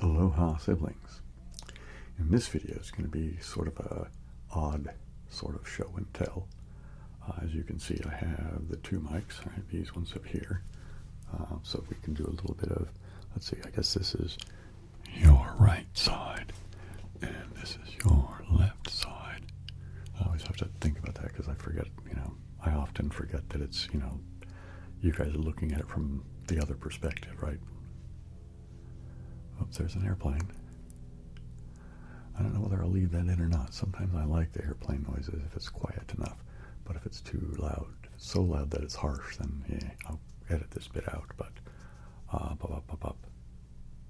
Aloha siblings. In this video is going to be sort of a odd sort of show and tell. As you can see, I have the two mics, right? These ones up here. So we can do a little bit of, let's see, I guess this is your right side and this is your left side. I always have to think about that because I forget, I often forget that it's, you guys are looking at it from the other perspective, right? Oops, there's an airplane. I don't know whether I'll leave that in or not. Sometimes I like the airplane noises if it's quiet enough, but if it's too loud, if it's so loud that it's harsh, then yeah, I'll edit this bit out. But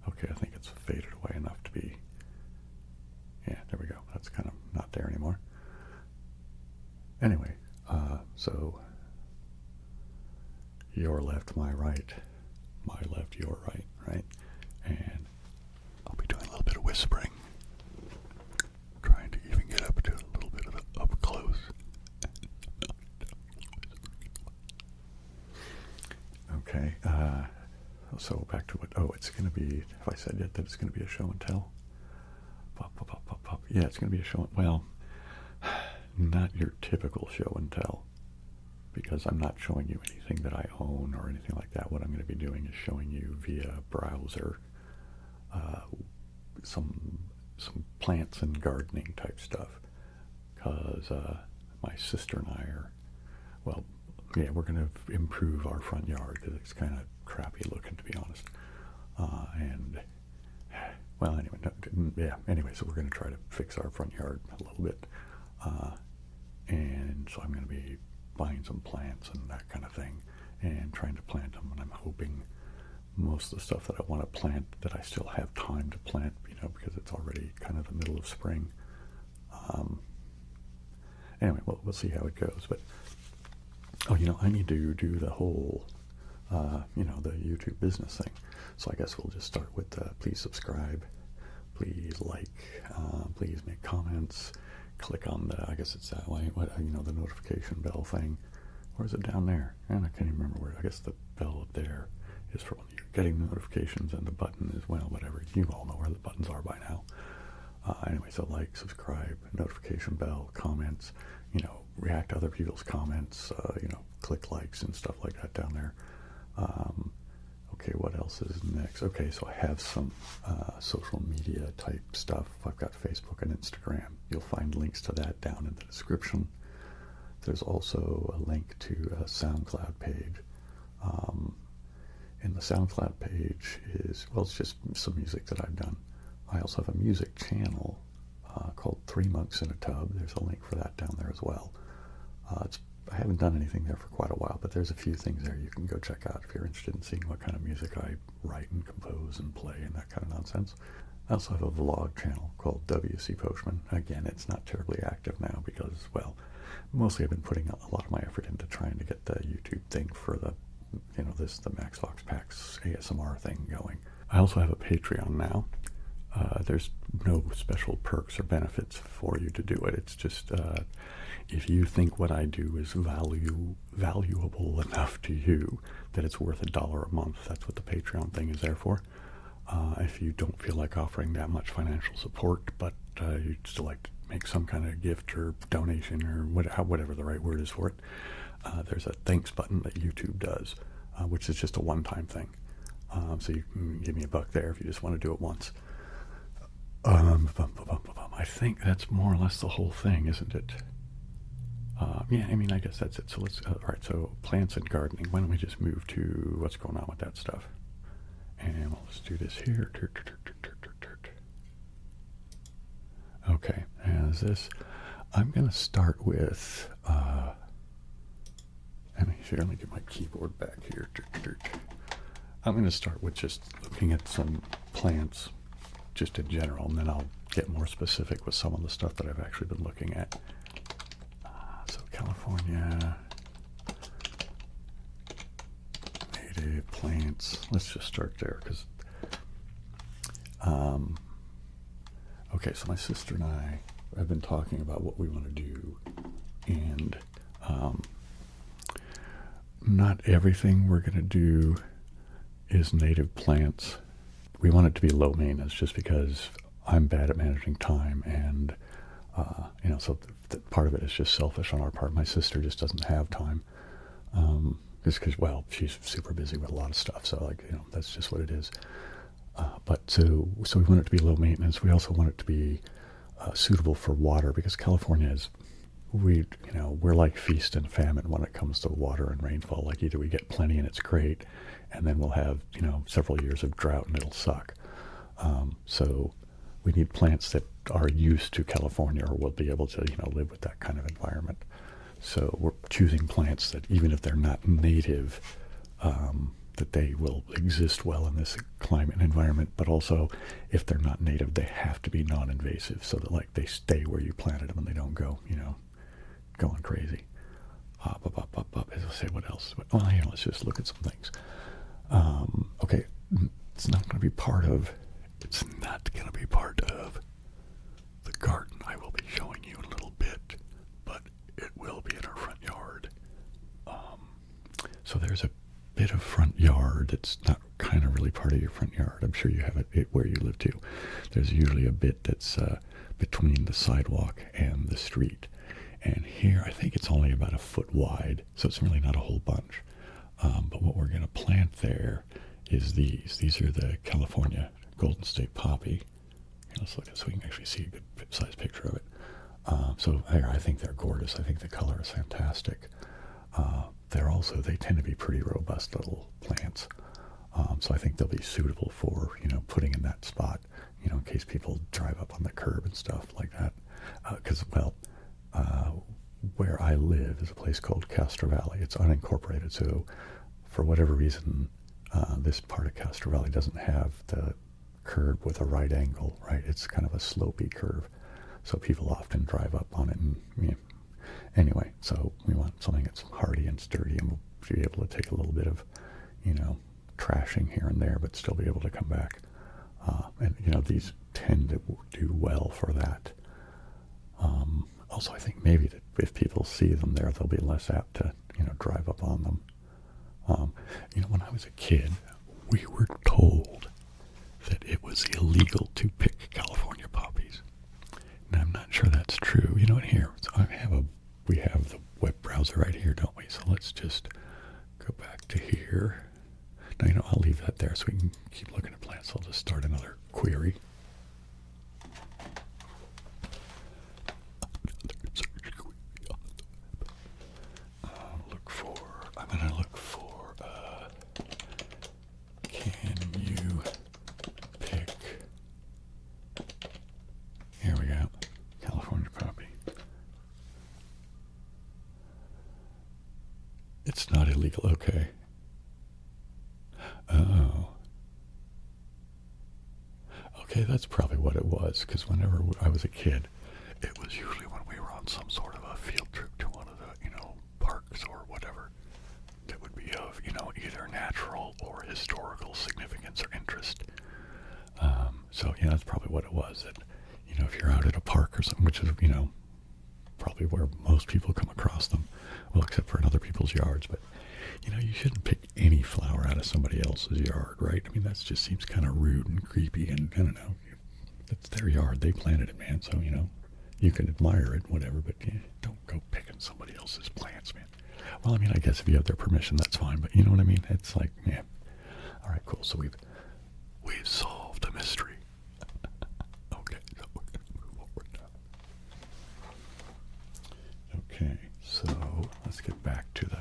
okay, I think it's faded away enough to be, yeah, there we go. That's kind of not there anymore. Anyway, so your left, my right, my left, your right, right? And I'll be doing a little bit of whispering, trying to even get up to a little bit of the up close. Okay, so back to what, it's going to be, have I said yet that it's going to be a show and tell? Pop. Yeah, it's going to be a show and, well, not your typical show and tell, because I'm not showing you anything that I own or anything like that. What I'm going to be doing is showing you via browser some plants and gardening type stuff, because my sister and I are, well, yeah, we're going to improve our front yard because it's kind of crappy looking, to be honest. And well, anyway, anyway, so we're going to try to fix our front yard a little bit, and so I'm going to be buying some plants and that kind of thing and trying to plant them, and I'm hoping most of the stuff that I want to plant that I still have time to plant, because it's already kind of the middle of spring. Anyway, we'll see how it goes. But I need to do the whole the YouTube business thing. So I guess we'll just start with please subscribe, please like, please make comments, click on the, I guess it's that way, the notification bell thing. Or is it down there? And I can't even remember where. I guess the bell up there is for when you're getting notifications, and the button is, well, whatever. You all know where the buttons are by now. Anyway, so like, subscribe, notification bell, comments, react to other people's comments, click likes and stuff like that down there. Okay, what else is next? Okay, so I have some social media type stuff. I've got Facebook and Instagram. You'll find links to that down in the description. There's also a link to a SoundCloud page. And the SoundCloud page is, well, it's just some music that I've done. I also have a music channel called 3 Monks in a Tub. There's a link for that down there as well. I haven't done anything there for quite a while, but there's a few things there you can go check out if you're interested in seeing what kind of music I write and compose and play and that kind of nonsense. I also have a vlog channel called WC Postman. Again, it's not terribly active now because, well, mostly I've been putting a lot of my effort into trying to get the YouTube thing for the, the Max Fox Packs ASMR thing going. I also have a Patreon now. There's no special perks or benefits for you to do it. It's just if you think what I do is valuable enough to you that it's worth $1 a month, that's what the Patreon thing is there for. If you don't feel like offering that much financial support, but you'd still like to make some kind of gift or donation or whatever the right word is for it, there's a thanks button that YouTube does, which is just a one-time thing. So you can give me $1 there if you just want to do it once. I think that's more or less the whole thing, isn't it? Yeah, I guess that's it. So let's, all right, so plants and gardening. Why don't we just move to what's going on with that stuff? And let's do this here. Okay, as this, I'm going to start with, let me get my keyboard back here. I'm going to start with just looking at some plants just in general, and then I'll get more specific with some of the stuff that I've actually been looking at. So California, native plants. Let's just start there, because okay, so my sister and I have been talking about what we want to do, and not everything we're going to do is native plants. we want it to be low maintenance just because I'm bad at managing time, and so part of it is just selfish on our part. My sister just doesn't have time, just because, well, she's super busy with a lot of stuff. So that's just what it is. But so we want it to be low maintenance. We also want it to be suitable for water, because California is, we're like feast and famine when it comes to water and rainfall. Like, either we get plenty and it's great, and then we'll have several years of drought and it'll suck. So we need plants that are used to California or will be able to live with that kind of environment. So we're choosing plants that, even if they're not native, that they will exist well in this climate and environment. But also, if they're not native, they have to be non-invasive, so that they stay where you planted them and they don't go going crazy. As I say, what else? Well, let's just look at some things. Okay, it's not going to be part of the garden I will be showing you in a little bit, but it will be in our front yard. So there's a bit of front yard that's not kind of really part of your front yard. I'm sure you have it where you live too. There's usually a bit that's between the sidewalk and the street. And here, I think it's only about a foot wide, so it's really not a whole bunch. But what we're going to plant there is these. These are the California Golden State Poppy. Let's look at it so we can actually see a good size picture of it. So I think they're gorgeous. I think the color is fantastic. They tend to be pretty robust little plants. So I think they'll be suitable for, putting in that spot, in case people drive up on the curb and stuff like that. Because, where I live is a place called Castro Valley. It's unincorporated, so for whatever reason, this part of Castro Valley doesn't have the curb with a right angle, right? It's kind of a slopey curve, so people often drive up on it. And anyway, so we want something that's hardy and sturdy, and we'll be able to take a little bit of, trashing here and there, but still be able to come back. And these tend to do well for that. Also, I think maybe that if people see them there, they'll be less apt to, drive up on them. When I was a kid, we were told that it was illegal to pick California poppies. Now, I'm not sure that's true. Here, we have the web browser right here, don't we? So let's just go back to here. Now, I'll leave that there so we can keep looking at plants. I'll just start another query. I'm going to look for, can you pick, here we go, California poppy. It's not illegal, okay. Oh. Okay, that's probably what it was, because whenever I was a kid, it was usually when we were on some sort of a field trip to one of the, parks or whatever that would be of, either natural or historical significance or interest. So, that's probably what it was, that, if you're out at a park or something, which is, probably where most people come across them, well, except for in other people's yards, but, you shouldn't pick any flower out of somebody else's yard, right? I mean, that just seems kind of rude and creepy, and I don't know, it's their yard, they planted it, man, so, you can admire it, whatever, but don't go picking somebody else's plants, man. Well, I guess if you have their permission, that's fine, but you know what I mean? It's like, yeah. All right, cool. So we've solved a mystery. Okay, so we're going to move forward now. Okay, so let's get back to the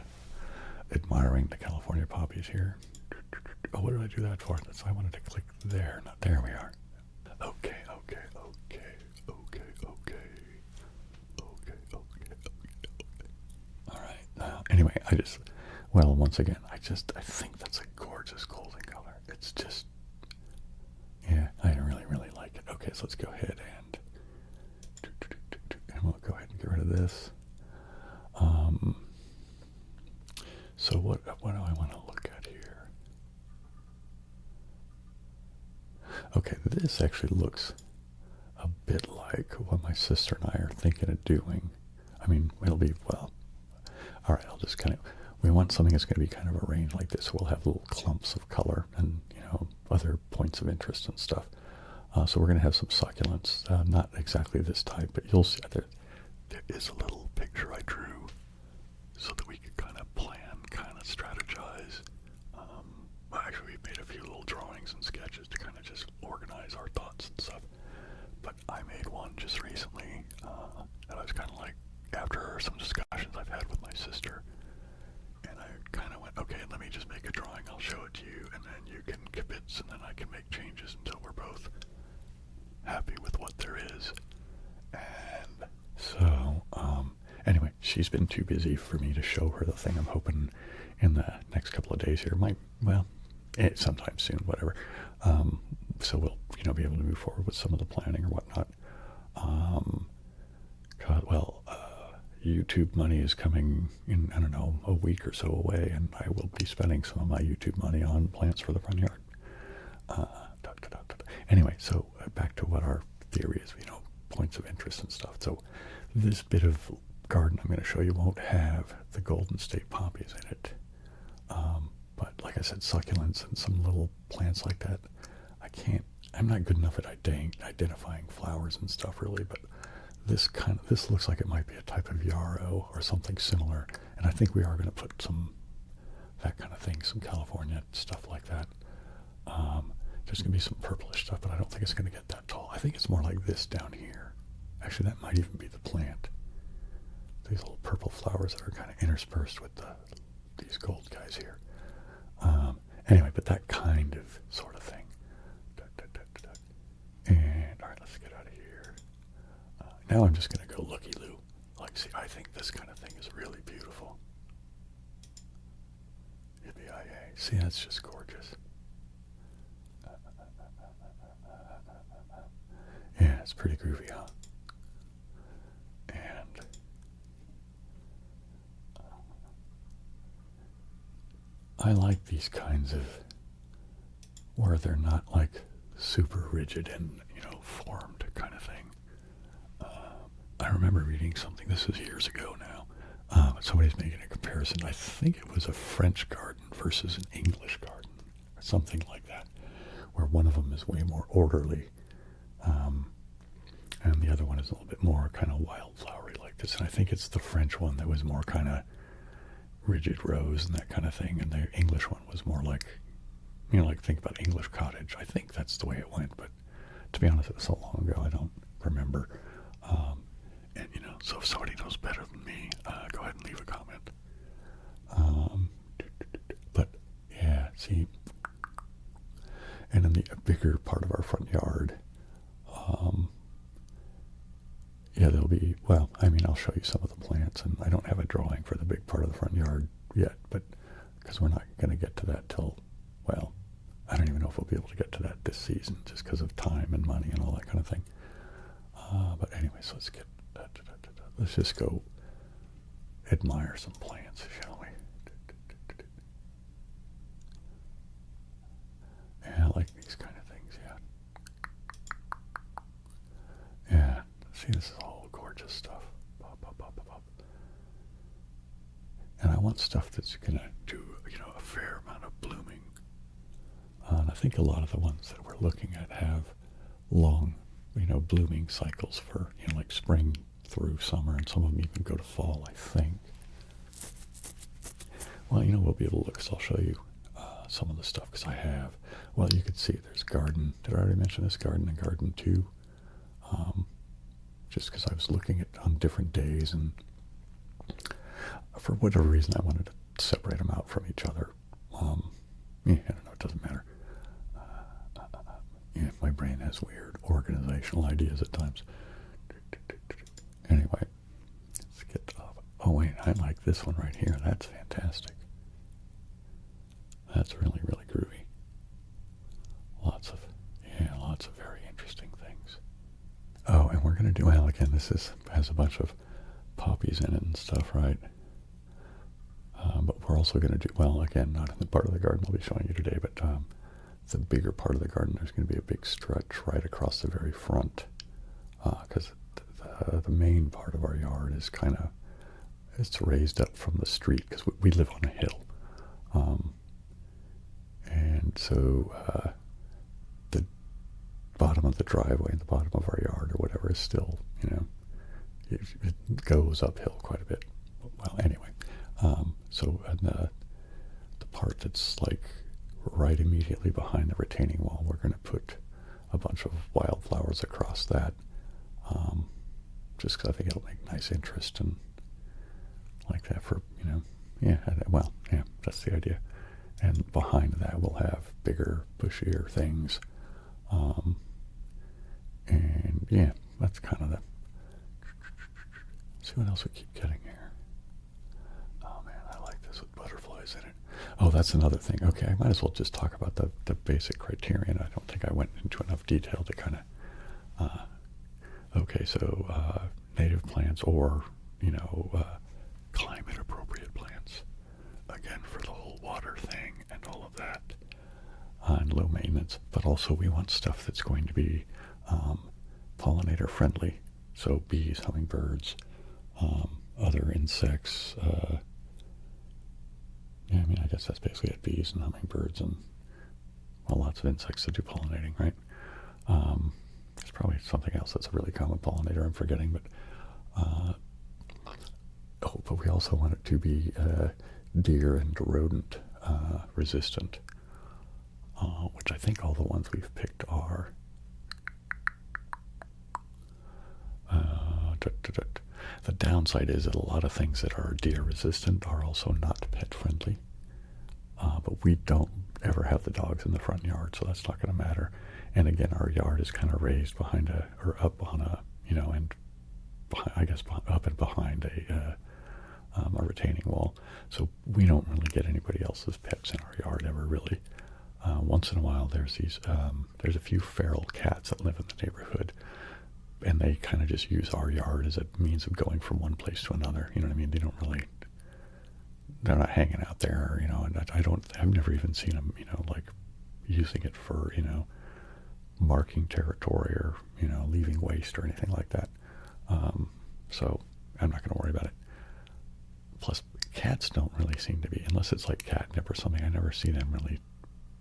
admiring the California poppies here. Oh, what did I do that for? I wanted to click there. Not there we are. Okay. All right. Anyway, once again, I think that's a gorgeous golden color. It's just, I really, really like it. Okay, so let's go ahead and we'll go ahead and get rid of this. So what do I want to look at here? Okay, this actually looks a bit like what my sister and I are thinking of doing. It'll be, all right, I'll just we want something that's going to be kind of arranged like this. We'll have little clumps of color and, you know, other points of interest and stuff. So we're going to have some succulents, not exactly this type, but you'll see there is a little picture I drew so that we could kind of plan, kind of strategize. Well, actually, we made a few little drawings and sketches to kind of just organize our thoughts and stuff. But I made one just recently that I was kind of like, after some discussions I've had with my sister, and I kind of went, okay, let me just make a drawing, I'll show it to you, and then you can kibitz, and then I can make changes until we're both happy with what there is. And so, anyway, she's been too busy for me to show her the thing. I'm hoping in the next couple of days here, sometime soon, whatever. So we'll, you know, be able to move forward with some of the planning or whatnot. YouTube money is coming in, I don't know, a week or so away, and I will be spending some of my YouTube money on plants for the front yard. Anyway, so back to what our theory is, you know, points of interest and stuff. So this bit of garden I'm going to show you won't have the Golden State poppies in it. But like I said, succulents and some little plants like that, I'm not good enough at identifying flowers and stuff really, but this looks like it might be a type of yarrow or something similar, and I think we are going to put some, that kind of thing, some California stuff like that. There's going to be some purplish stuff, but I don't think it's going to get that tall. I think it's more like this down here. Actually, that might even be the plant. These little purple flowers that are kind of interspersed with these gold guys here. Anyway, but that kind of sort of thing. And, all right, let's get out of here. Now I'm just going to go looky-loo. Like, see, I think this kind of thing is really beautiful. Yippee-yi-yay. See, that's just gorgeous. Yeah, it's pretty groovy, huh? And I like these kinds of, where they're not like super rigid and, you know, formed kind of thing. I remember reading something, this was years ago now, somebody's making a comparison. I think it was a French garden versus an English garden, or something like that, where one of them is way more orderly, and the other one is a little bit more kind of wildflowery like this. And I think it's the French one that was more kind of rigid rows and that kind of thing, and the English one was more like, you know, like think about English cottage. I think that's the way it went, but to be honest, it was so long ago, I don't remember. And, you know, so if somebody knows better than me, go ahead and leave a comment. But, yeah, see, and in the bigger part of our front yard, yeah, there'll be, well, I mean, I'll show you some of the plants, and I don't have a drawing for the big part of the front yard yet, but because we're not going to get to that till, well, I don't even know if we'll be able to get to that this season, just because of time and money and all that kind of thing. But anyways, let's just go admire some plants, shall we? Yeah, I like these kind of things, yeah. Yeah, see, this is all gorgeous stuff. Pop, pop, pop, pop, pop. And I want stuff that's going to do, you know, a fair amount of blooming. And I think a lot of the ones that we're looking at have long, you know, blooming cycles for, you know, like spring through summer, and some of them even go to fall, I think. Well, you know, we'll be able to look, so I'll show you some of the stuff, because I have, well, you can see there's garden. Did I already mention this? Garden and garden 2. Just because I was looking at on different days, and for whatever reason, I wanted to separate them out from each other. Yeah, I don't know, it doesn't matter. Yeah, my brain has weird organizational ideas at times. Anyway, let's get off. Oh wait, I like this one right here. That's fantastic. That's really, really groovy. Lots of very interesting things. Oh, and we're going to do, well, again, has a bunch of poppies in it and stuff, right? But we're also going to do, well, again, not in the part of the garden I'll be showing you today, but the bigger part of the garden, there's going to be a big stretch right across the very front, because the main part of our yard is kind of, it's raised up from the street because we live on a hill. And so the bottom of the driveway and the bottom of our yard or whatever is still, it goes uphill quite a bit. Well, anyway, so and the part that's like right immediately behind the retaining wall, we're going to put a bunch of wildflowers across that, just because I think it'll make nice interest and like that for, that's the idea. And behind that we'll have bigger, bushier things. And yeah, that's kind of the... See what else we keep getting here. Oh man, I like this with butterflies in it. Oh, that's another thing. Okay, I might as well just talk about the basic criterion. I don't think I went into enough detail to kind of... okay, so native plants or, climate-appropriate plants. Again, for the whole water thing and all of that. And low maintenance. But also we want stuff that's going to be pollinator-friendly. So bees, hummingbirds, other insects. I guess that's basically it. Bees and hummingbirds and, well, lots of insects that do pollinating, right? There's probably something else that's a really common pollinator I'm forgetting, but but we also want it to be deer and rodent resistant, which I think all the ones we've picked are. The downside is that a lot of things that are deer resistant are also not pet friendly, but we don't ever have the dogs in the front yard, so that's not going to matter. And again, our yard is kind of raised behind up on a, and behind, I guess up and behind a retaining wall. So we don't really get anybody else's pets in our yard ever, really. Once in a while, there's a few feral cats that live in the neighborhood, and they kind of just use our yard as a means of going from one place to another. You know what I mean? They're not hanging out there, and I've never even seen them, like using it for, marking territory or, leaving waste or anything like that. So I'm not going to worry about it. Plus, cats don't really seem to be, unless it's like catnip or something, I never see them really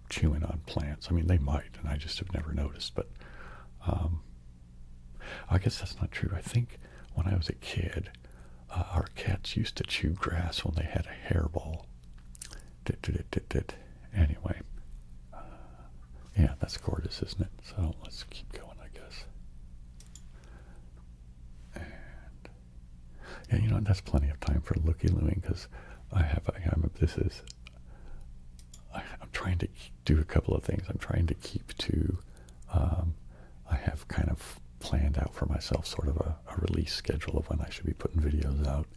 chewing on plants. I mean, they might, and I just have never noticed, but I guess that's not true. I think when I was a kid, our cats used to chew grass when they had a hairball. Anyway, yeah, that's gorgeous, isn't it? So let's keep going, I guess. And yeah, that's plenty of time for looky-looing, because I'm trying to do a couple of things. I'm trying to keep to, I have kind of planned out for myself sort of a release schedule of when I should be putting videos out.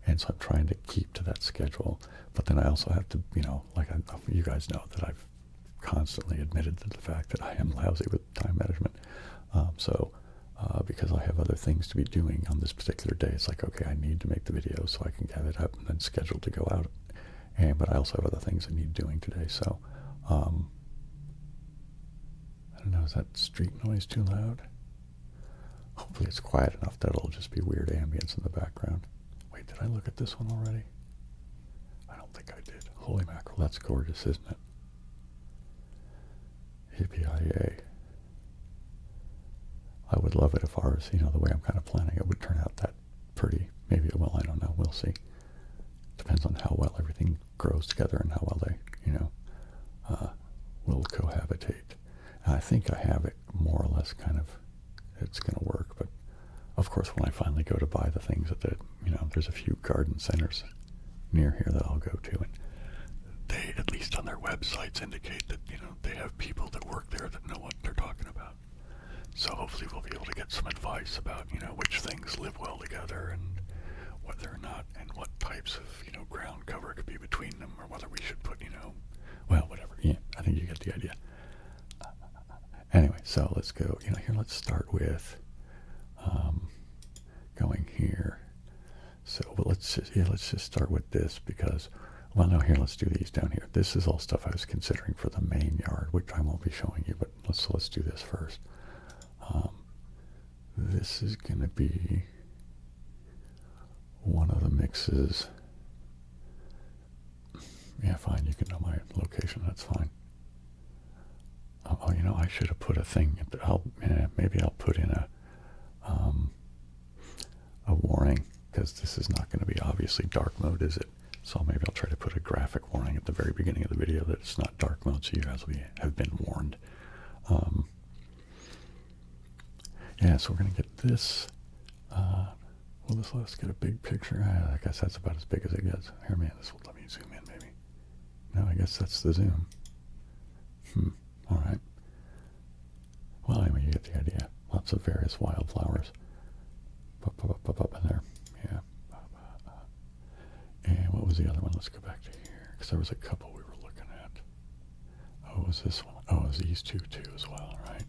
And so I'm trying to keep to that schedule. But then I also have to, you guys know that I've constantly admitted to the fact that I am lousy with time management. Because I have other things to be doing on this particular day, it's like, okay, I need to make the video so I can get it up and then scheduled to go out. But I also have other things I need doing today. So, I don't know, is that street noise too loud? Hopefully it's quiet enough that it'll just be weird ambience in the background. Wait, did I look at this one already? I don't think I did. Holy mackerel, that's gorgeous, isn't it? Yippee-yi-yay. I would love it if ours, the way I'm kind of planning it, would turn out that pretty. Maybe it will, I don't know, we'll see. Depends on how well everything grows together and how well they, will cohabitate. And I think I have it more or less kind of, it's going to work, but of course when I finally go to buy the things at the, there's a few garden centers near here that I'll go to, and they, at least on their websites, indicate that, they have people that work there that know what they're talking about. So hopefully we'll be able to get some advice about, which things live well together and whether or not, and what types of, ground cover could be between them, or whether we should put, well, whatever. Yeah, I think you get the idea. Anyway, so let's go, here, let's start with going here. So, but let's just start with this because, well, no, here, let's do these down here. This is all stuff I was considering for the main yard, which I won't be showing you, but let's do this first. This is going to be one of the mixes. Yeah, fine, you can know my location, that's fine. Oh, you know, I should have put a thing. Maybe I'll put in a warning, because this is not going to be obviously dark mode, is it? So maybe I'll try to put a graphic warning at the very beginning of the video that it's not dark mode, so you guys have been warned. Yeah, so we're going to get this. Will this let us get a big picture? I guess that's about as big as it gets. Here, man, this will let me zoom in, maybe. No, I guess that's the zoom. All right. Well, anyway, you get the idea. Lots of various wildflowers. Up in there. Yeah. And what was the other one? Let's go back to here, because there was a couple we were looking at. Oh, it was this one. Oh, it was these two, too, as well, right?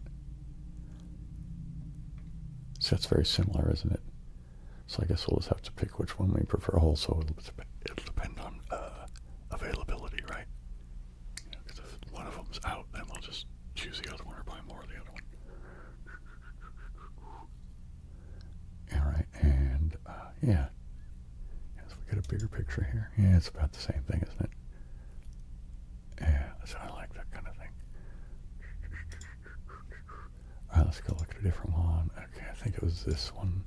So that's very similar, isn't it? So I guess we'll just have to pick which one we prefer. Also, it'll depend on availability, right? Because if one of them's out, then we'll just choose the other one or buy more of the other one. All right, and yeah. So we get a bigger picture here. Yeah, it's about the same thing, isn't it? Yeah, so I like that kind of thing. All right, let's go look at a different one. Okay, I think it was this one.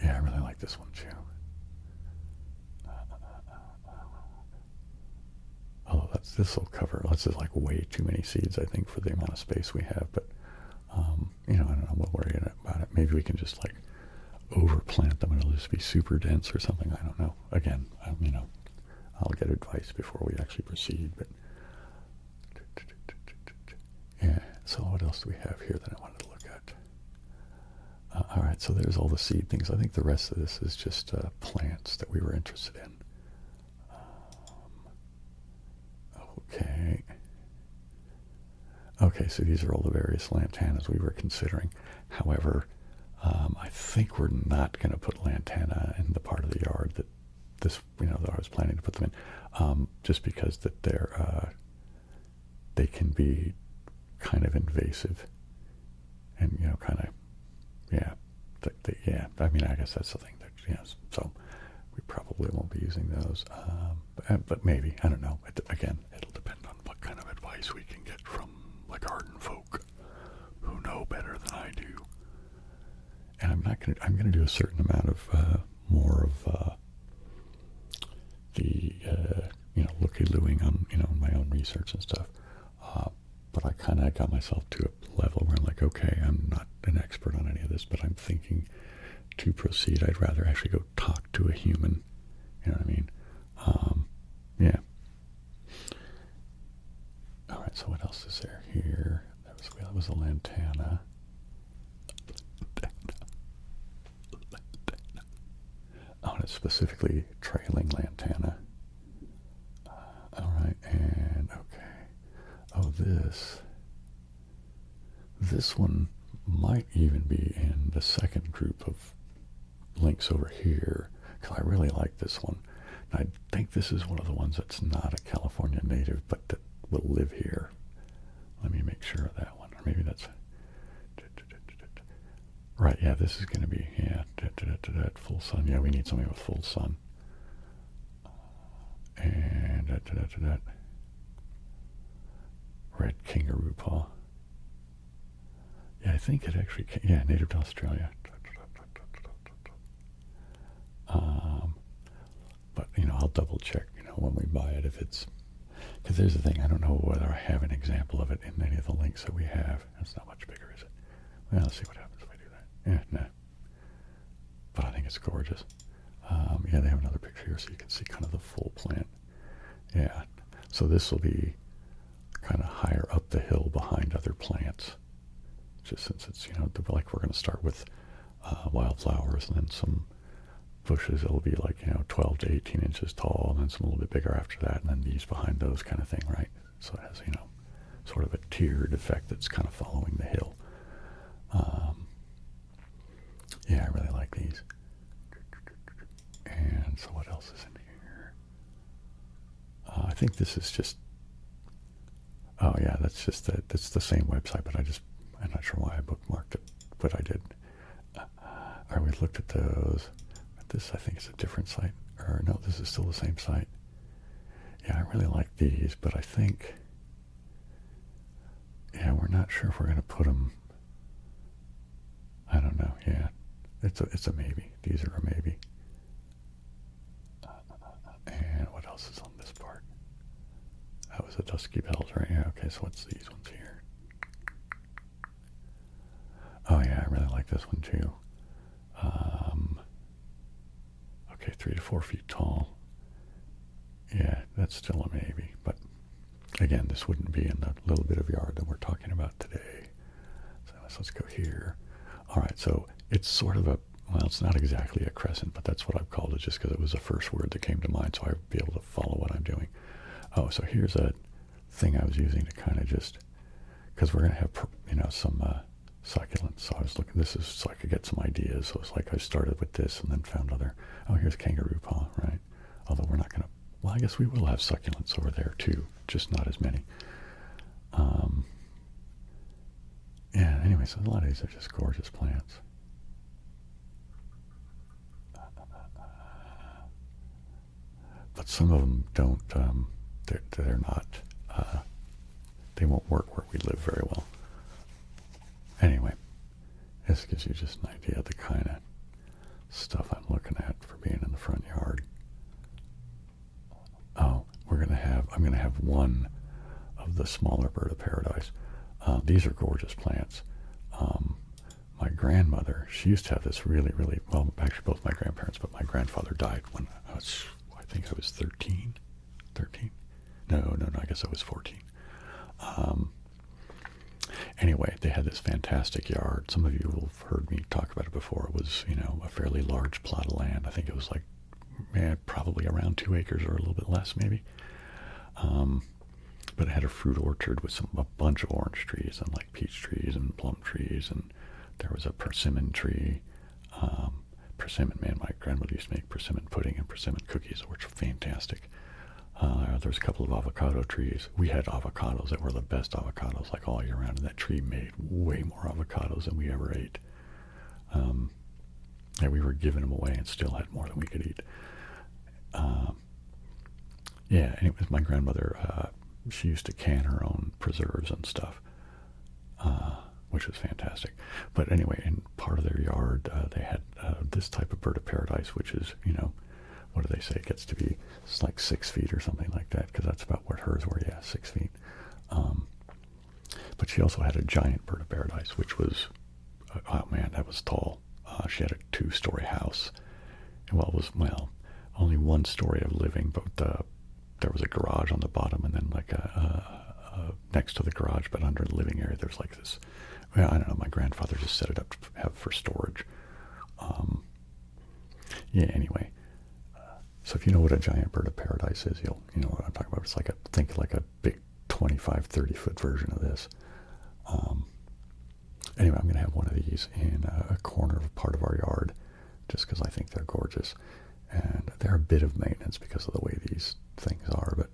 Yeah, I really like this one too. Although this will cover, this is like way too many seeds, I think, for the amount of space we have. But you know, I don't know, we'll worry about it. Maybe we can just like overplant them and it'll just be super dense or something. I don't know. Again, you know, I'll get advice before we actually proceed. But yeah. So what else do we have here that I wanted to look at? All right, so there's all the seed things. I think the rest of this is just plants that we were interested in. Okay. Okay, so these are all the various lantanas we were considering. However, I think we're not going to put lantana in the part of the yard that this, you know, that I was planning to put them in, just because that they can be kind of invasive, and you know, kind of, yeah, yeah. I mean, I guess that's the thing. That, yes, so we probably won't be using those, but maybe, I don't know. Again, it'll depend on what kind of advice we can get from like garden folk who know better than I do. And I'm gonna do a certain amount of more of the you know, looky-looing on, you know, my own research and stuff. But I kind of got myself to a level where I'm like, okay, I'm not an expert on any of this, but I'm thinking to proceed, I'd rather actually go talk to a human. You know what I mean? Yeah. All right. So what else is there here? That was a lantana. Oh, and it's specifically trailing lantana. All right, and okay. Oh, this one might even be in the second group of links over here, because I really like this one. And I think this is one of the ones that's not a California native, but that will live here. Let me make sure of that one, or maybe that's right. Yeah, this is going to be, yeah, full sun. Yeah, we need something with full sun. And red kangaroo paw. Yeah, I think it actually came, yeah, native to Australia. But, you know, I'll double check, you know, when we buy it, if it's, because there's the thing, I don't know whether I have an example of it in any of the links that we have. It's not much bigger, is it? Well, let's see what happens if I do that. Yeah, no. But I think it's gorgeous. Yeah, they have another picture here so you can see kind of the full plant. Yeah, so this will be kind of higher up the hill behind other plants. Just since it's, you know, like we're going to start with wildflowers and then some bushes. It'll be like, you know, 12 to 18 inches tall, and then some a little bit bigger after that, and then these behind those kind of thing, right? So it has, you know, sort of a tiered effect that's kind of following the hill. Yeah, I really like these. And so what else is in here? I think this is just, oh yeah, that's just that's the same website, but I'm not sure why I bookmarked it, but I did. All right, we looked at those. this I think is a different site. Or no, this is still the same site. Yeah, I really like these, but I think, yeah, we're not sure if we're going to put them. I don't know. Yeah, it's a maybe. These are a maybe. And what else is on this part? That was the Dusky Bells, right? Yeah, okay, so what's these ones here? Oh yeah, I really like this one too. Okay, 3 to 4 feet tall. Yeah, that's still a maybe. But again, this wouldn't be in the little bit of yard that we're talking about today. So let's go here. All right, so it's sort of a, well, it's not exactly a crescent, but that's what I've called it just because it was the first word that came to mind, so I'd be able to follow what I'm doing. Oh, so here's a thing I was using to kind of just, because we're going to have, some succulents. So I was looking, this is so I could get some ideas. So it's like I started with this and then found other, oh, here's kangaroo paw, right? Although we're not going to, well, I guess we will have succulents over there too, just not as many. Yeah, anyway, so a lot of these are just gorgeous plants. But some of them don't, they're not, they won't work where we live very well. Anyway, this gives you just an idea of the kind of stuff I'm looking at for being in the front yard. Oh, I'm going to have one of the smaller bird of paradise. These are gorgeous plants. My grandmother, she used to have this really, really, well, actually both my grandparents, but my grandfather died when I think I was 13. No, I guess I was 14. Anyway, they had this fantastic yard. Some of you will have heard me talk about it before. It was, a fairly large plot of land. I think it was like, probably around 2 acres or a little bit less, maybe. But it had a fruit orchard with a bunch of orange trees and like peach trees and plum trees, and there was a persimmon tree. Persimmon, man, my grandmother used to make persimmon pudding and persimmon cookies, which were fantastic. There's a couple of avocado trees. We had avocados that were the best avocados, like all year round, and that tree made way more avocados than we ever ate. And we were giving them away and still had more than we could eat. Yeah, anyways, my grandmother, she used to can her own preserves and stuff, which was fantastic. But anyway, in part of their yard, they had this type of bird of paradise, which is, what do they say? It gets to be, it's like 6 feet or something like that, because that's about what hers were, yeah, 6 feet. But she also had a giant bird of paradise, which was, oh man, that was tall. She had a 2-story house. Well, it was, only 1 story of living, but there was a garage on the bottom, and then like next to the garage, but under the living area, there's like this, I don't know, my grandfather just set it up to have for storage. Yeah, anyway. So if you know what a giant bird of paradise is, you'll know what I'm talking about. It's like think like a big 25, 30-foot version of this. Anyway, I'm going to have one of these in a corner of part of our yard, just because I think they're gorgeous. And they're a bit of maintenance because of the way these things are, but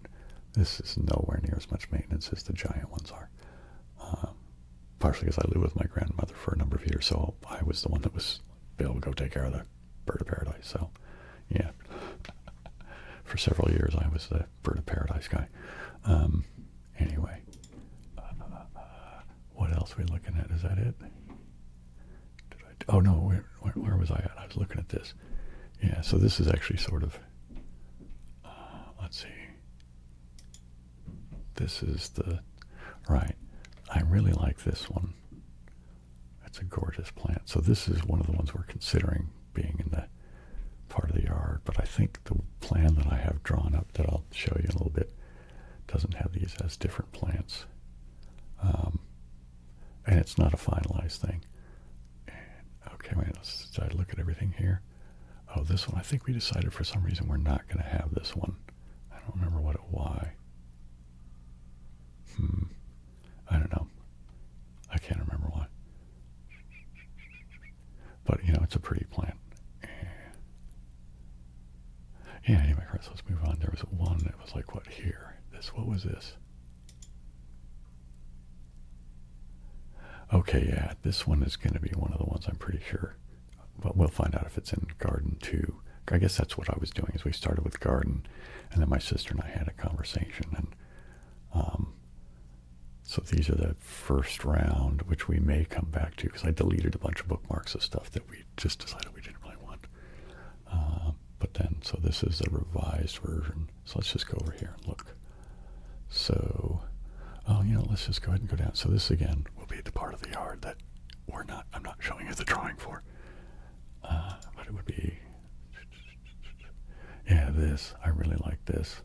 this is nowhere near as much maintenance as the giant ones are. Partially because I lived with my grandmother for a number of years, so I was the one that was able to go take care of the bird of paradise. So, yeah. For several years, I was the bird of paradise guy. Anyway, what else are we looking at? Is that it? Oh no, where was I at? I was looking at this. Yeah, so this is actually sort of, let's see. This is right. I really like this one. It's a gorgeous plant. So this is one of the ones we're considering being in the part of the yard, but I think the plan that I have drawn up that I'll show you in a little bit doesn't have these as different plants. And it's not a finalized thing. And, okay, wait, let's try to look at everything here. Oh, this one, I think we decided for some reason we're not going to have this one. I don't remember why. I don't know. I can't remember why. But, it's a pretty plant. Yeah, anyway, so let's move on. There was one that was like, what was this? Okay, yeah, this one is going to be one of the ones I'm pretty sure. But we'll find out if it's in Garden 2. I guess that's what I was doing, is we started with garden, and then my sister and I had a conversation, and so these are the first round, which we may come back to, because I deleted a bunch of bookmarks of stuff that we just decided we didn't really want. But then, so this is the revised version. So let's just go over here and look. So, let's just go ahead and go down. So this again will be the part of the yard that I'm not showing you the drawing for. But it would be, yeah, this. I really like this.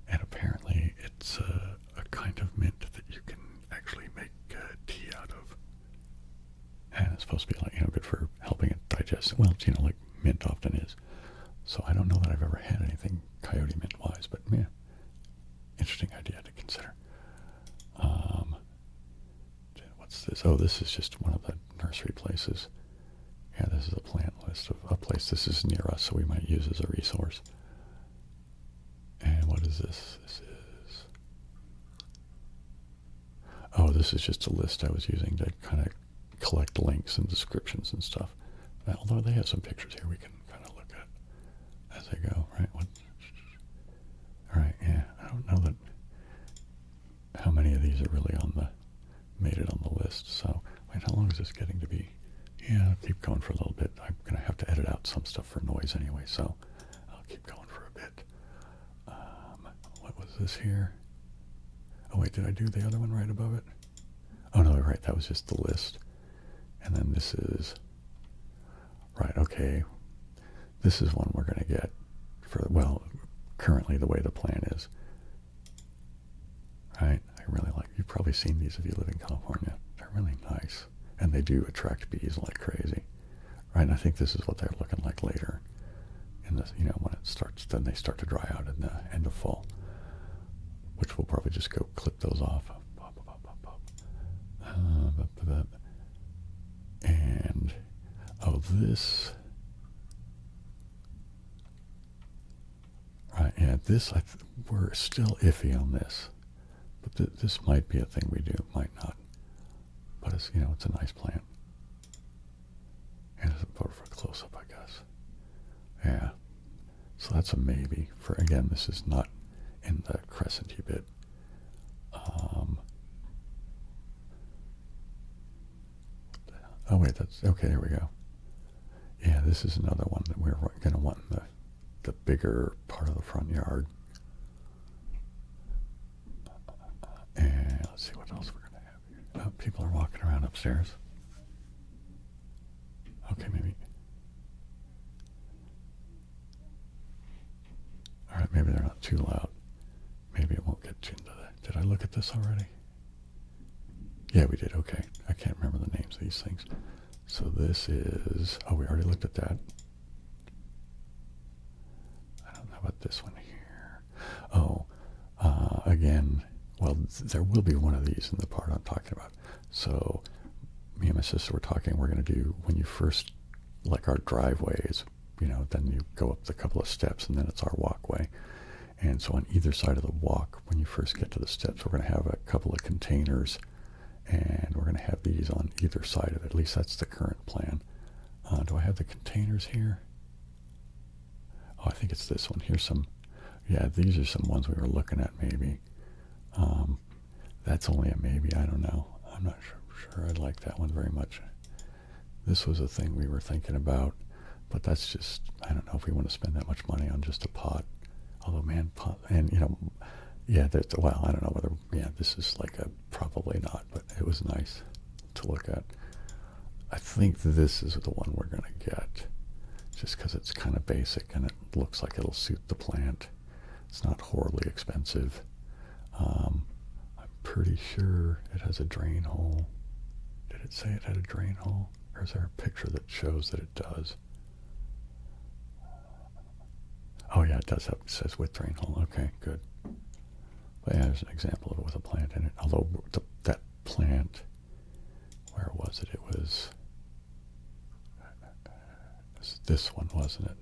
And apparently it's a kind of mint that you can actually make tea out of. And it's supposed to be like, good for helping it digest. Well, it's, like mint often is. So I don't know that I've ever had anything coyote mint wise, but yeah, interesting idea to consider. What's this? Oh, this is just one of the nursery places. Yeah, this is a plant list of a place. This is near us, so we might use as a resource. And what is this? This is just a list I was using to kind of collect links and descriptions and stuff. Although they have some pictures here we can kind of look at as they go, right? All right, yeah, I don't know that how many of these are really made it on the list. So, wait, how long is this getting to be? Yeah, I'll keep going for a little bit. I'm going to have to edit out some stuff for noise anyway, so I'll keep going for a bit. What was this here? Oh, wait, did I do the other one right above it? Oh, no, right, that was just the list. And then this is, right, okay, this is one we're going to get for, well, currently the way the plan is. Right, I really like, you've probably seen these if you live in California. They're really nice. And they do attract bees like crazy. Right, and I think this is what they're looking like later. In this, when it starts, then they start to dry out in the end of fall. Which we'll probably just go clip those off. And, this. Right, yeah, this, we're still iffy on this. But this might be a thing we do, might not. But it's, it's a nice plant. And it's a photo for a close-up, I guess. Yeah. So that's a maybe. For, again, this is not in the crescenty bit. Oh, wait, that's, okay, there we go. Yeah, this is another one that we're going to want in the bigger part of the front yard. And let's see what else we're going to have here. Oh, people are walking around upstairs. Okay, maybe. All right, maybe they're not too loud. Maybe it won't get too into that. Did I look at this already? Yeah, we did. Okay. I can't remember the names of these things. So this is, we already looked at that. I don't know about this one here. Again, well, there will be one of these in the part I'm talking about. So me and my sister were talking, we're going to do, when you first, like our driveways, then you go up the couple of steps and then it's our walkway. And so on either side of the walk, when you first get to the steps, we're going to have a couple of containers, and we're going to have these on either side of it. At least that's the current plan. Do I have the containers here? Oh, I think it's this one. Here's some, yeah, these are some ones we were looking at maybe. That's only a maybe, I don't know. I'm not sure I like that one very much. This was a thing we were thinking about, but that's just, I don't know if we want to spend that much money on just a pot. Although, man, pot, and yeah, well, I don't know whether, yeah, this is like probably not, but it was nice to look at. I think this is the one we're going to get, just because it's kind of basic and it looks like it'll suit the plant. It's not horribly expensive. I'm pretty sure it has a drain hole. Did it say it had a drain hole? Or is there a picture that shows that it does? Oh yeah, it does have, it says with drain hole. Okay, good. But yeah, there's an example of it with a plant in it. Although that plant, where was it? It was this one, wasn't it?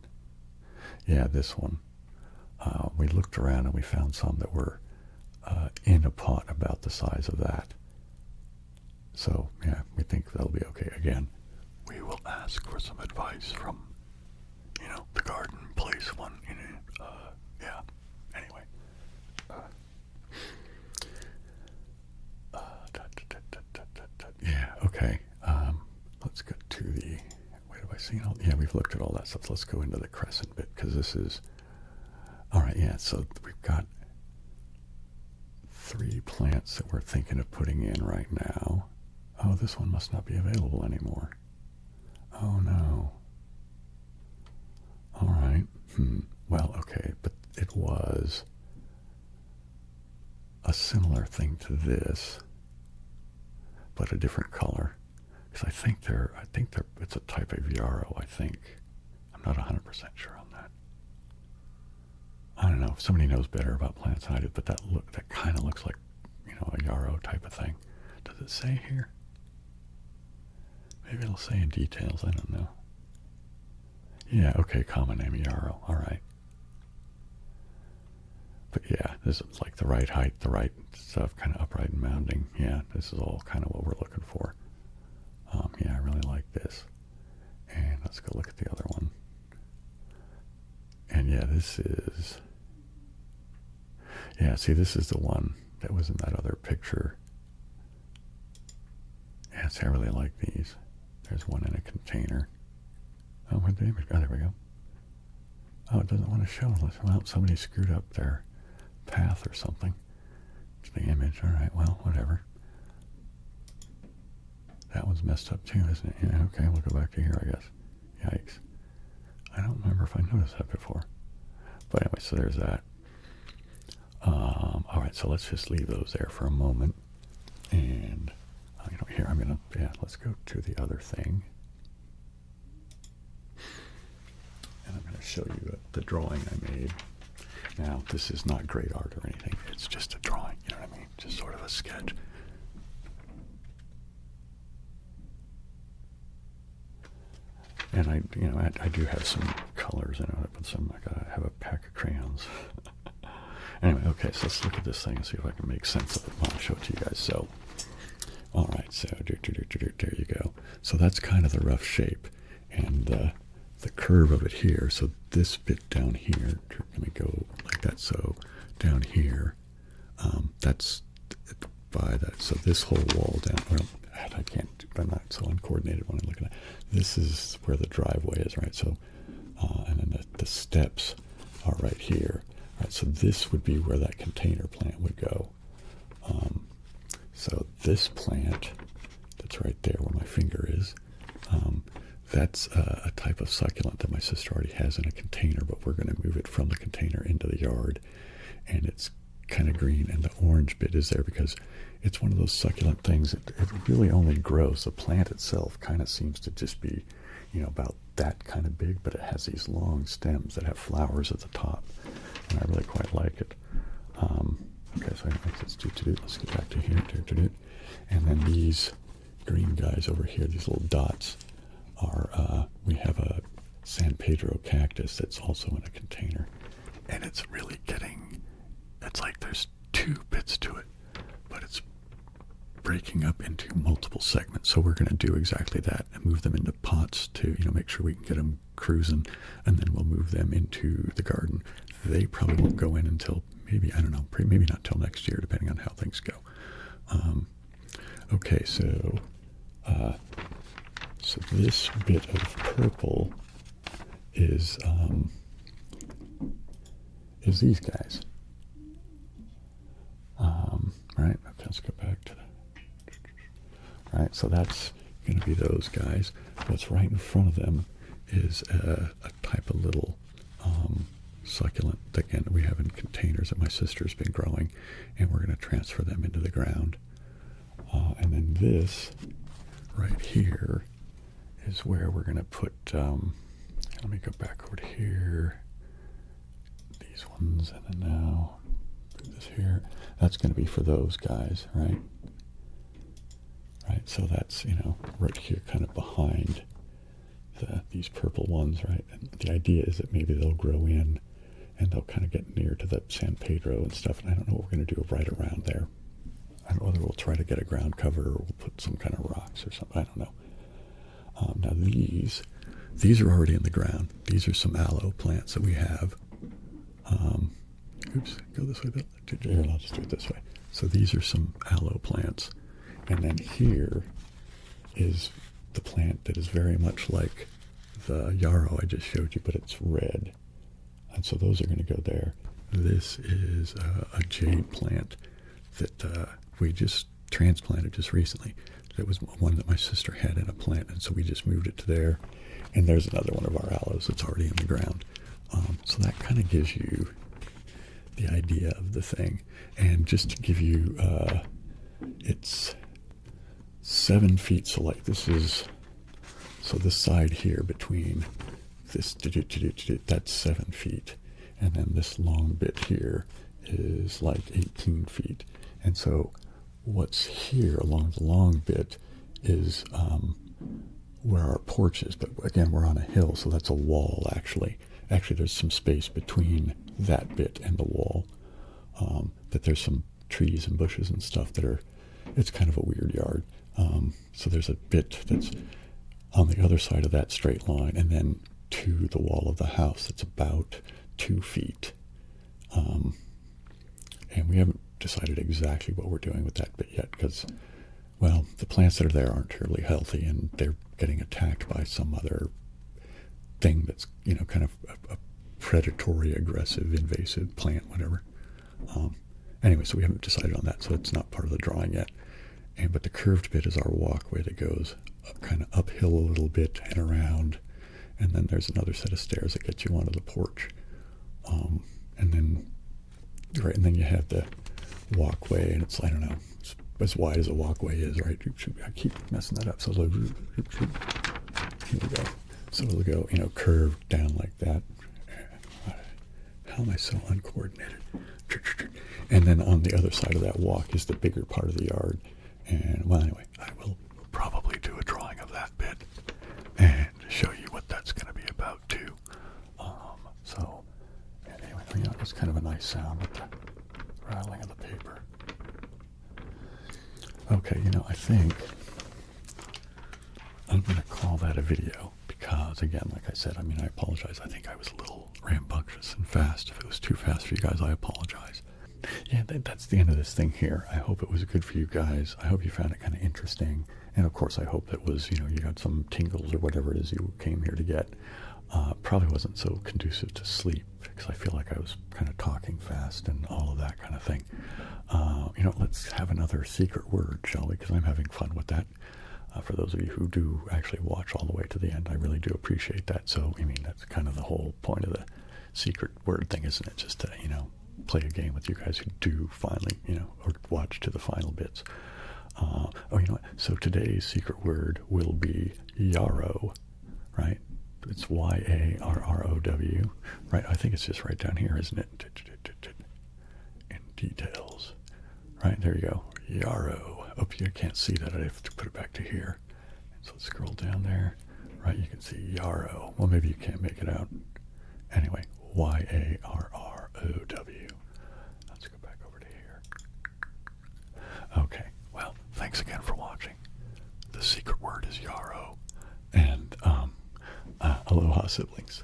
Yeah, this one. We looked around and we found some that were in a pot about the size of that. So yeah, we think that'll be okay. Again, we will ask for some advice from garden, place one in it. Yeah. Anyway. Yeah, okay. Let's go to the... Wait, have I seen all... Yeah, we've looked at all that stuff. Let's go into the crescent bit, because this is... All right, yeah, so we've got 3 plants that we're thinking of putting in right now. Oh, this one must not be available anymore. Oh, no. All right. Well, okay, but it was a similar thing to this, but a different color. Because I think it's a type of yarrow, I think. I'm not 100% sure on that. I don't know if somebody knows better about plants than I do, but that kind of looks like, a yarrow type of thing. Does it say here? Maybe it'll say in details, I don't know. Yeah, okay, common name yarrow, all right. But yeah, this is like the right height, the right stuff, kind of upright and mounding. Yeah, this is all kind of what we're looking for. Yeah, I really like this. And let's go look at the other one. And yeah, this is... Yeah, see, this is the one that was in that other picture. Yeah, see, I really like these. There's one in a container. Oh, where'd the image go? Oh, there we go. Oh, it doesn't want to show unless, well, somebody screwed up their path or something to the image. All right, well, whatever. That one's messed up too, isn't it? Yeah, okay, we'll go back to here, I guess. Yikes. I don't remember if I noticed that before. But anyway, so there's that. All right, so let's just leave those there for a moment. And, here, let's go to the other thing. And I'm going to show you the drawing I made. Now, this is not great art or anything. It's just a drawing, you know what I mean? Just sort of a sketch. And I do have some colors in it, but I have a pack of crayons. Anyway, okay, so let's look at this thing and see if I can make sense of it. I'll show it to you guys. So, all right, so there you go. So that's kind of the rough shape, and the curve of it here. So this bit down here, let me go like that. So down here, that's by that. So this whole wall down. Well, I can't. I'm not so uncoordinated when I'm looking at. This is where the driveway is, right? So, and then the steps are right here. Right, so this would be where that container plant would go. So this plant, that's right there where my finger is, that's a type of succulent that my sister already has in a container, but we're going to move it from the container into the yard. And it's kind of green, and the orange bit is there because it's one of those succulent things. It really only grows. The plant itself kind of seems to just be, about that kind of big, but it has these long stems that have flowers at the top. And I really quite like it. Okay, so let's get back to here. And then these green guys over here, these little dots, are, we have a San Pedro cactus that's also in a container. And it's really it's like there's 2 bits to it, but it's breaking up into multiple segments. So we're going to do exactly that and move them into pots to, make sure we can get them cruising, and then we'll move them into the garden. They probably won't go in until maybe, I don't know, maybe not till next year, depending on how things go. Okay, so this bit of purple is these guys. Right, okay, let's go back to right, so that's going to be those guys. What's right in front of them is a type of little succulent that, again, we have in containers that my sister's been growing, and we're going to transfer them into the ground. And then this right here is where we're going to put, let me go back over to here, these ones, and then now put this here. That's going to be for those guys, right? Right, so that's, right here kind of behind these purple ones, right? And the idea is that maybe they'll grow in and they'll kind of get near to the San Pedro and stuff, and I don't know what we're going to do right around there. I don't know whether we'll try to get a ground cover or we'll put some kind of rocks or something, I don't know. Now these these are already in the ground. These are some aloe plants that we have. Oops, go this way. Here, I'll just do it this way. So these are some aloe plants. And then here is the plant that is very much like the yarrow I just showed you, but it's red. And so those are going to go there. This is a jade plant that we just transplanted just recently. That was one that my sister had in a plant, and so we just moved it to there. And there's another one of our aloes that's already in the ground. So that kind of gives you the idea of the thing. And just to give you, it's 7 feet. So like this is, so this side here between this, that's 7 feet. And then this long bit here is like 18 feet. And so what's here along the long bit is where our porch is. But again, we're on a hill, so that's a wall actually. Actually, there's some space between that bit and the wall. That there's some trees and bushes and stuff that are, it's kind of a weird yard. So there's a bit that's on the other side of that straight line, and then to the wall of the house that's about 2 feet. And we haven't decided exactly what we're doing with that bit yet, because, well, the plants that are there aren't terribly healthy, and they're getting attacked by some other thing that's, you know, kind of a predatory, aggressive, invasive plant, whatever. Anyway, so we haven't decided on that, so it's not part of the drawing yet. But the curved bit is our walkway that goes kind of uphill a little bit and around, and then there's another set of stairs that gets you onto the porch. And then you have the walkway, and it's, I don't know, it's as wide as a walkway is, right? I keep messing that up. So here we go. So it'll go, you know, curved down like that. How am I so uncoordinated? And then on the other side of that walk is the bigger part of the yard. And, well, anyway, I will probably do a drawing of that bit and show you what that's going to be about, too. So, anyway, you know, it's kind of a nice sound with the rattling of the paper. Okay, you know, I think I'm going to call that a video because, again, like I said, I mean, I apologize. I think I was a little rambunctious and fast. If it was too fast for you guys, I apologize. Yeah, that's the end of this thing here. I hope it was good for you guys. I hope you found it kind of interesting. And, of course, I hope it was, you know, you got some tingles or whatever it is you came here to get. Probably wasn't so conducive to sleep because I feel like I was kind of talking fast and all of that kind of thing. You know, let's have another secret word, shall we? Because I'm having fun with that. For those of you who do actually watch all the way to the end, I really do appreciate that. So, I mean, that's kind of the whole point of the secret word thing, isn't it? Just to, you know, play a game with you guys who do finally, you know, or watch to the final bits. Oh, you know what? So today's secret word will be yarrow, right? It's Y-A-R-R-O-W, right? I think it's just right down here, isn't it? In details. Right, there you go. Yarrow. Oh, you can't see that. I have to put it back to here. So let's scroll down there. Right, you can see yarrow. Well, maybe you can't make it out. Anyway, Y-A-R-R-O-W. Let's go back over to here. Okay, well, thanks again for watching. The secret word is yarrow. And aloha, siblings.